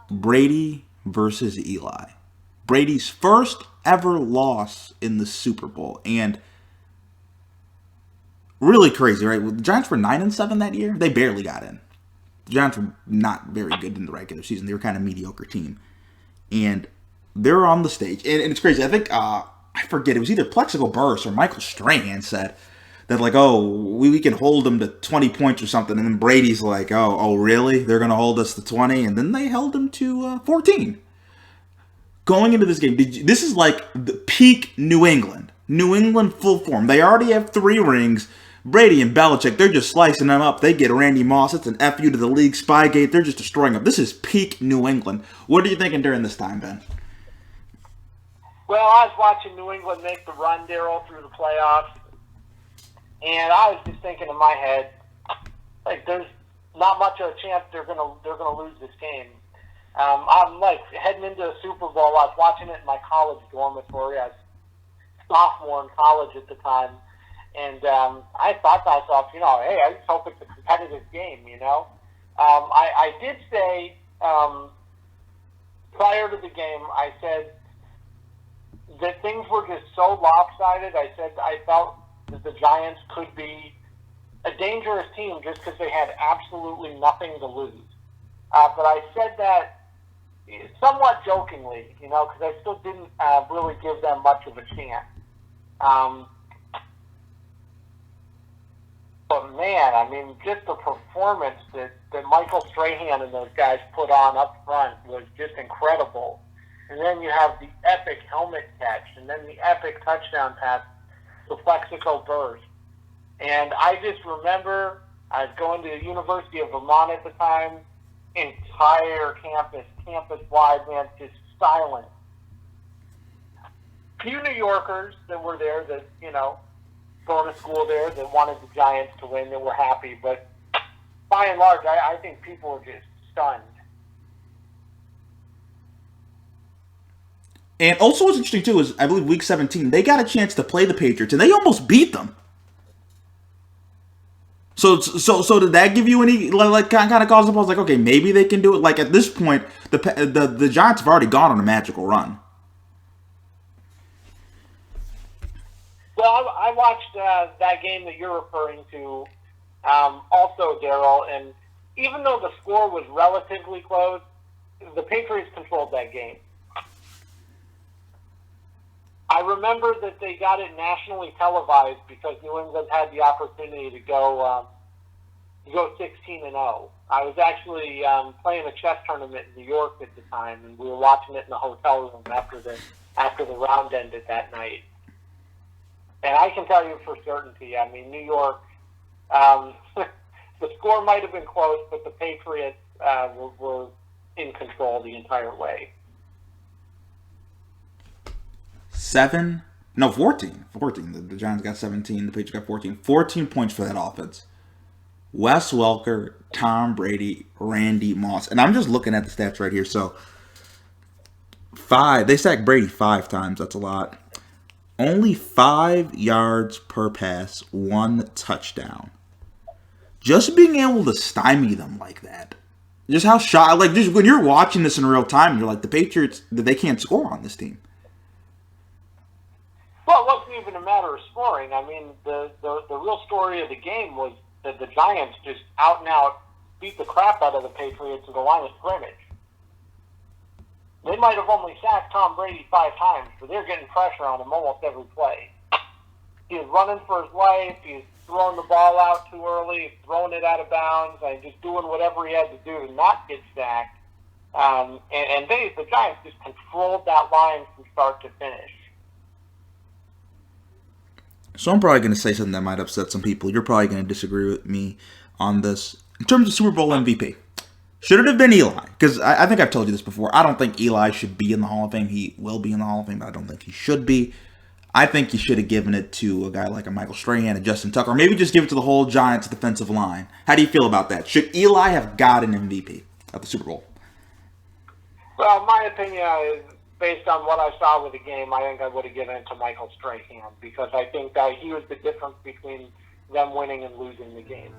Brady versus Eli. Brady's first ever loss in the Super Bowl. And really crazy, right? Well, the Giants were 9-7 that year. They barely got in. The Giants were not very good in the regular season. They were kind of a mediocre team. And they're on the stage. And it's crazy. I think, I forget, it was either Plexico Burress or Michael Strahan said that, like, oh, we can hold them to 20 points or something. And then Brady's like, oh, really? They're going to hold us to 20? And then they held him to 14. Going into this game, this is like the peak New England. New England full form. They already have 3 rings. Brady and Belichick, they're just slicing them up. They get Randy Moss. It's an FU to the league. Spygate. They're just destroying them. This is peak New England. What are you thinking during this time, Ben? Well, I was watching New England make the run, Daryl, through the playoffs, and I was just thinking in my head, like, there's not much of a chance they're gonna lose this game. I'm like heading into a Super Bowl. I was watching it in my college dormitory. I was sophomore in college at the time. And I thought to myself, hey, I just hope it's a competitive game, I did say prior to the game, I said that things were just so lopsided. I said I felt that the Giants could be a dangerous team just because they had absolutely nothing to lose. But I said that somewhat jokingly, because I still didn't really give them much of a chance. But man, I mean, just the performance that Michael Strahan and those guys put on up front was just incredible. And then you have the epic helmet catch, and then the epic touchdown pass to Plexico Burress. And I just remember I was going to the University of Vermont at the time, entire campus-wide, man, just silent. Few New Yorkers that were there that, going to school there that wanted the Giants to win, that were happy. But by and large, I think people were just stunned. And also what's interesting, too, is I believe Week 17, they got a chance to play the Patriots, and they almost beat them. So did that give you any, like, kind of cause the pause? Like, okay, maybe they can do it. Like, at this point, the Giants have already gone on a magical run. Well, I watched that game that you're referring to also, Daryl, and even though the score was relatively close, the Patriots controlled that game. I remember that they got it nationally televised because New England had the opportunity to go 16-0. I was actually playing a chess tournament in New York at the time, and we were watching it in the hotel room after the round ended that night. And I can tell you for certainty, I mean, New York, the score might have been close, but the Patriots were in control the entire way. 14. The Giants got 17. The Patriots got 14. 14 points for that offense. Wes Welker, Tom Brady, Randy Moss. And I'm just looking at the stats right here. So, they sacked Brady 5 times. That's a lot. Only 5 yards per pass, 1 touchdown. Just being able to stymie them like that. Just how shot, like, just when you're watching this in real time, you're like, the Patriots, they can't score on this team. Well, it wasn't even a matter of scoring. I mean, the real story of the game was that the Giants just out and out beat the crap out of the Patriots at the line of scrimmage. They might have only sacked Tom Brady 5 times, but they're getting pressure on him almost every play. He's running for his life. He's throwing the ball out too early. He's throwing it out of bounds. And just doing whatever he had to do to not get sacked. And the Giants just controlled that line from start to finish. So I'm probably going to say something that might upset some people. You're probably going to disagree with me on this. In terms of Super Bowl MVP, should it have been Eli? Because I think I've told you this before. I don't think Eli should be in the Hall of Fame. He will be in the Hall of Fame, but I don't think he should be. I think you should have given it to a guy like a Michael Strahan, a Justin Tucker, or maybe just give it to the whole Giants defensive line. How do you feel about that? Should Eli have got an MVP at the Super Bowl? Well, my opinion is, based on what I saw with the game, I think I would have given it to Michael Strahan because I think that he was the difference between them winning and losing the game.